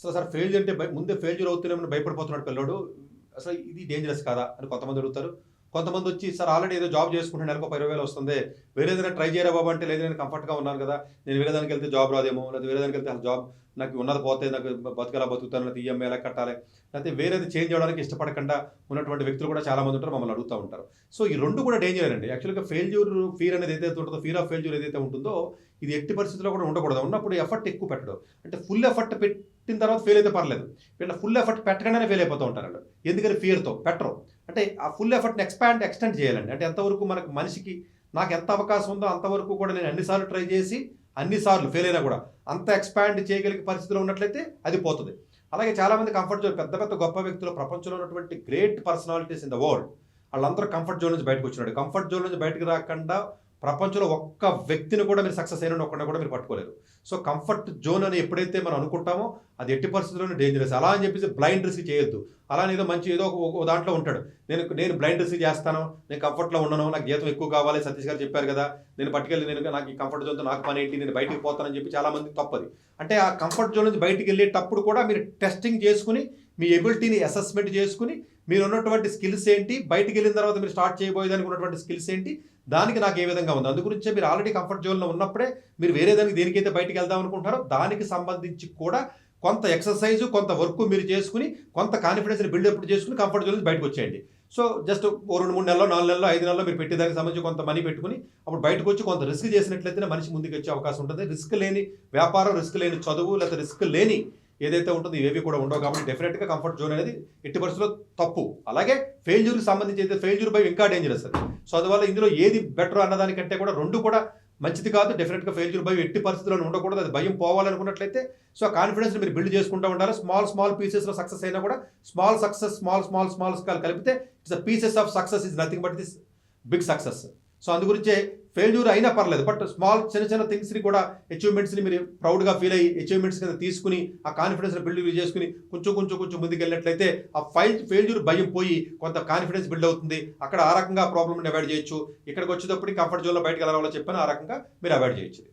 అసలు sir failure అంటే ముందే ఫెయిల్యూర్ అవుతున్నామని భయపడిపోతున్నాడు పిల్లోడు. అసలు ఇది డేంజరస్ కాదా అని కొంతమంది అడుగుతారు. కొంతమంది వచ్చి సార్ ఆల్రెడీ ఏదో జాబ్ చేసుకుంటే నెలకు 10,000 వస్తుంది. వేరే ఏదైనా ట్రై చేయరా బాబు అంటే లేదు నేను కంఫర్ట్‌గా ఉన్నాను కదా! నేను వేరే దానికి వెళ్తే జాబ్ రాదేమో, లేకపోతే వేరే దానికి వెళ్తే అసలు జాబ్ నాకు ఉన్నది పోతే నాకు బతుకెలా బతుకుతాను, లేకపోతే ఈఎంఐ ఎలా కట్టాలి, లేకపోతే వేరేది చేంజ్ అవ్వడానికి ఇష్టపడకుండా ఉన్నటువంటి వ్యక్తులు కూడా చాలా మంది ఉంటారు. మమ్మల్ని అడుగుతా ఉంటారు. సో ఈ 2 కూడా డేంజర్ అండి. యాక్చువల్‌గా ఫియర్ అనేది ఏదైతే ఉంటుందో, ఫియర్ ఆఫ్ ఫెయిల్యూర్ ఏదైతే ఉంటుందో ఇది ఎట్టి పరిస్థితుల్లో కూడా ఉండకూడదు. ఉన్నప్పుడు ఎఫర్ట్ ఎక్కువ పెట్టడం. అంటే ఫుల్ ఎఫర్ట్ పెట్టిన తర్వాత ఫెయిల్ అయితే పర్లేదు. వీళ్ళ ఫుల్ ఎఫర్ట్ పెట్టకుండానే ఫెయిల్ అయిపోతూ ఉంటారు ఆళ్ళు. ఎందుకని ఫియర్‌తో పెట్టరు. అంటే ఆ ఫుల్ ఎఫర్ట్‌ని ఎక్స్టెండ్ చేయాలండి. అంటే ఎంతవరకు మనకు మనిషికి నాకు ఎంత అవకాశం ఉందో అంతవరకు కూడా నేను అన్ని సార్లు ట్రై చేసి అన్ని సార్లు ఫెయిల్ అయినా కూడా అంత ఎక్స్పాండ్ చేయగలిగే పరిస్థితిలో ఉన్నట్లయితే అది పోతది. అలాగే చాలామంది కంఫర్ట్ జోన్ పెద్ద పెద్ద గొప్ప వ్యక్తులు ప్రపంచంలో ఉన్నటువంటి great personalities in the world వాళ్ళందరూ కంఫర్ట్ జోన్ నుంచి బయటకు వచ్చినాడు. కంఫర్ట్ జోన్ నుంచి బయటకు రాకుండా ప్రపంచంలో ఒక్క వ్యక్తిని కూడా మీరు సక్సెస్ అయిన ఒక్కడిని కూడా మీరు పట్టుకోలేరు. సో కంఫర్ట్ జోన్ అని ఎప్పుడైతే మనం అనుకుంటామో అది ఎట్టి పరిస్థితుల్లోనే డేంజరస్. అలా అని చెప్పేసి బ్లైండ్ రిస్క్ చేయొద్దు. అలా ఏదో మంచి ఏదో ఒక దాంట్లో ఉంటాడు. నేను బ్లైండ్ రిస్క్ చేస్తాను, నేను కంఫర్ట్లో ఉండను, నాకు జీతం ఎక్కువ కావాలి, సతీష్ గారు చెప్పారు కదా, నేను పట్టుకెళ్ళి నాకు ఈ కంఫర్ట్ జోన్తో నాకు పని ఏంటి, నేను బయటికి పోతానని చెప్పి చాలా మంది తప్పది. అంటే ఆ కంఫర్ట్ జోన్ నుంచి బయటికి వెళ్ళేటప్పుడు కూడా మీరు టెస్టింగ్ చేసుకుని మీ ఎబిలిటీని అసెస్మెంట్ చేసుకుని మీరు ఉన్నటువంటి స్కిల్స్ ఏంటి, బయటికి వెళ్ళిన తర్వాత మీరు స్టార్ట్ చేయబోయేదానికి ఉన్నటువంటి స్కిల్స్ ఏంటి, దానికి నాకు ఏ విధంగా ఉంది. అందుగురించే మీరు ఆల్రెడీ కంఫర్ట్ జోన్లో ఉన్నప్పుడే మీరు వేరే దానికి దేనికైతే బయటికి వెళ్దాం అనుకుంటారో దానికి సంబంధించి కూడా కొంత ఎక్సర్సైజు, కొంత వర్క్ మీరు చేసుకుని, కొంత కాన్ఫిడెన్స్ని బిల్డప్ చేసుకుని కంఫర్ట్ జోన్ నుంచి బయటకు వచ్చేయండి. సో జస్ట్ 2-3 నెలలో, 4 నెలలో, 5 నెలలో మీరు పెట్టేదానికి సంబంధించి కొంత మనీ పెట్టుకుని అప్పుడు బయటకు వచ్చి కొంత రిస్క్ చేసినట్లయితే మనిషి ముందుకు వచ్చే అవకాశం ఉంటుంది. రిస్క్ లేని వ్యాపారం, రిస్క్ లేని చదువు, లేకపోతే రిస్క్ లేని ఏదైతే ఉంటుందో ఇవేవి కూడా ఉండవు. కాబట్టి డెఫినెట్గా కంఫర్ట్ జోన్ అనేది ఎట్టి పరిస్థితుల్లో తప్పు. అలాగే ఫెయిల్యూర్కి సంబంధించి అయితే ఫెయిల్యూర్ భయం ఇంకా డేంజరస్ అది. సో అందువల్ల ఇందులో ఏది బెటర్ అన్నదానికంటే కూడా 2 కూడా మంచిది కాదు. డెఫినెట్గా ఫెయిల్యూర్ భయం ఎట్టి పరిస్థితుల్లో ఉండకూడదు. అది భయం పోవాలనుకున్నట్లయితే సో కాన్ఫిడెన్స్ మీరు బిల్డ్ చేసుకుంటూ ఉండాలి. స్మాల్ పీసెస్లో సక్సెస్ అయినా కూడా స్మాల్ సక్సెస్ స్మాల్ కలిపితే it's pieces of success is nothing but this big success. So అందుగురించే ఫెయిల్యూర్ అయినా పర్లేదు, బట్ చిన్న థింగ్స్ని కూడా అచీవ్మెంట్స్ని మీరు ప్రౌడ్గా ఫీల్ అయ్యి అచీవ్మెంట్స్ కింద తీసుకుని ఆ కాన్ఫిడెన్స్ని బిల్డ్ చేసుకుని కొంచెం ముందుకు వెళ్ళినట్లయితే ఆ ఫెయిల్యూర్ భయం పోయి కొంత కాన్ఫిడెన్స్ బిల్డ్ అవుతుంది. అక్కడ ఆ రకంగా ప్రాబ్లమ్ని అవాయిడ్ చేయొచ్చు. ఇక్కడికి వచ్చేటప్పటికి కంఫర్ట్ జోన్లో బయటకు వెళ్ళాలో చెప్పాను, ఆ రకంగా మీరు అవాయిడ్ చేయొచ్చు.